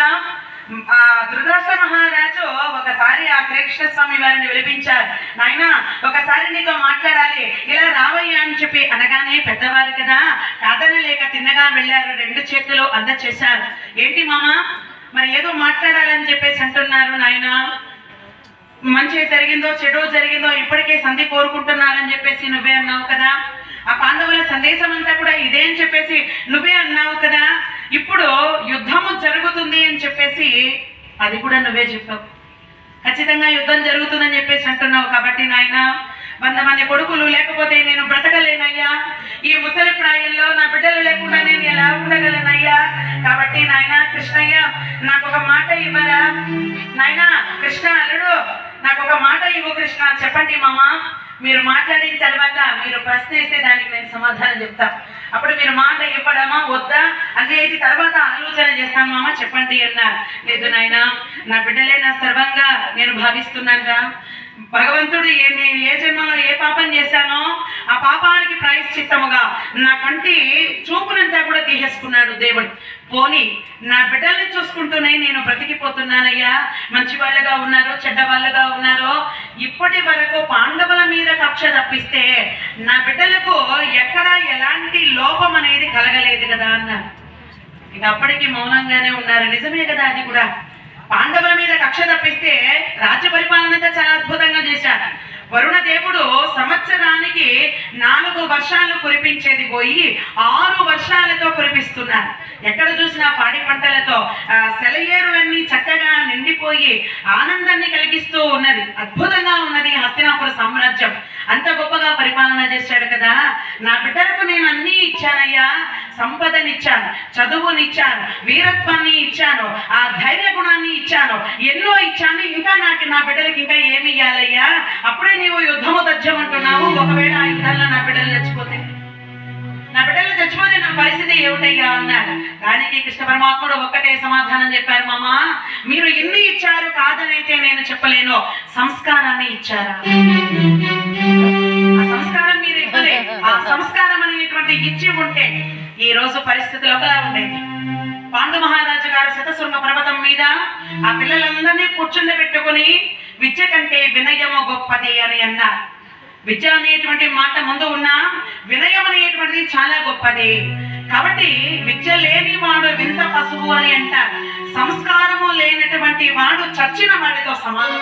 కదా, ధృతరాష్ట్ర మహారాజు ఒకసారి ఆ శ్రీకృష్ణ స్వామి వారిని విలిపించారు. నాయన ఒకసారి నీతో మాట్లాడాలి, ఇలా రావయ్యా అని చెప్పి అనగానే పెద్దవారు కదా కాదనలేక తిన్నగా వెళ్ళారు. 2 చేతులు అందచేశారు. ఏంటి మామ మరి ఏదో మాట్లాడాలని చెప్పేసి అంటున్నారు. నాయన మంచి జరిగిందో చెడు జరిగిందో ఇప్పటికే సంధి కోరుకుంటున్నారని చెప్పేసి నువ్వే అన్నావు కదా, ఆ పాండవుల సందేశం అంతా కూడా ఇదే అని చెప్పేసి నువ్వే అన్నావు కదా, ఇప్పుడు యుద్ధము జరుగుతుంది అని చెప్పేసి అది కూడా నువ్వే చెప్పావు. ఖచ్చితంగా యుద్ధం జరుగుతుందని చెప్పేసి అంటున్నావు. కాబట్టి నాయన 100 మంది కొడుకులు లేకపోతే నేను బ్రతకలేనయ్యా, ఈ ముసలి ప్రాయంలో నా బిడ్డలు లేకుండా నేను ఎలా ఉండగలనయ్యా. కాబట్టి నాయన కృష్ణయ్య నాకు ఒక మాట ఇవ్వరా, నాయన కృష్ణ అల్లుడు నాకు ఒక మాట ఇవ్వు కృష్ణ. చెప్పండి మామ, మీరు మాట్లాడిన తర్వాత మీరు ప్రశ్న వేస్తే దానికి నేను సమాధానం చెప్తా. అప్పుడు మీరు మాట ఇవ్వడమా వద్దా అనేది తర్వాత ఆలోచన చేస్తాను మామ, చెప్పండి అన్నారు. లేదు నాయన నా బిడ్డలే నా సర్వంగా నేను భావిస్తున్నాను. భగవంతుడు నేను ఏ జన్మలో ఏ పాపం చేశానో ఆ పాపానికి ప్రాయశ్చిత్తముగా నా కంటి చూపునంతా కూడా తీసేసుకున్నాడు దేవుడు. పోని నా బిడ్డల్ని చూసుకుంటూనే నేను బ్రతికిపోతున్నానయ్యా. మంచి వాళ్ళగా ఉన్నారో చెడ్డ వాళ్ళగా ఉన్నారో ఇప్పటి వరకు పాండవుల మీద కక్ష తప్పిస్తే నా బిడ్డలకు ఎక్కడా ఎలాంటి లోపం అనేది కలగలేదు కదా అన్నారు. ఇక అప్పటికి మౌనంగానే ఉన్నారు. నిజమే కదా, అది కూడా పాండవుల మీద కక్ష తప్పిస్తే రాజ్య పరిపాలన చాలా అద్భుతంగా చేశారు. వరుణ దేవుడు సంవత్సరానికి 4 వర్షాలు కురిపించేది పోయి 6 వర్షాలతో కురిపిస్తున్నారు. ఎక్కడ చూసినా పాడి పంటలతో సెలయేరులన్నీ చక్కగా నిండిపోయి ఆనందాన్ని కలిగిస్తూ ఉన్నది. అద్భుతంగా ఉన్నది హస్తినాపుర సామ్రాజ్యం. అంత గొప్పగా పరిపాలన చేశాడు కదా. నా బిడ్డలకు నేను అన్నీ ఇచ్చానయ్యా, సంపదనిచ్చాను, చదువునిచ్చాను, వీరత్వాన్ని ఇచ్చాను, ఆ ధైర్య గుణాన్ని ఇచ్చాను, ఎన్నో ఇచ్చాను. ఇంకా నా బిడ్డలకి ఇంకా ఏమి ఇవ్వాలయ్యా? అప్పుడే నీవు యుద్ధము తెచ్చమంటున్నావు. ఒకవేళ ఆ యుద్ధంలో నా బిడ్డలు చచ్చిపోతే నా పరిస్థితి ఏమిటయ్యా అన్నారు. దానికి కృష్ణ పరమాత్ముడు ఒక్కటే సమాధానం చెప్పారు. మామ మీరు ఎన్ని ఇచ్చారు కాదనైతే నేను చెప్పలేను, సంస్కారాన్ని ఇచ్చారా? ఆ సంస్కారం మీరు ఇవ్వలే. ఆ సంస్కారం అనేటువంటి ఇచ్చి ఉంటే ఈ రోజు పరిస్థితులు ఒకలా ఉండేది. పాండు మహారాజు గారు శతశృంగ పర్వతం మీద ఆ పిల్లలందరినీ కూర్చుండబెట్టుకుని విద్య కంటే వినయము గొప్పది అని అన్నారు. విద్య అనేటువంటి మాట ముందు ఉన్న వినయం అనేటువంటిది చాలా గొప్పది. కాబట్టి విద్య లేని వాడు వింత పశువు అని అంటారు. సంస్కారము లేనటువంటి వాడు చచ్చిన వాడితో సమానం.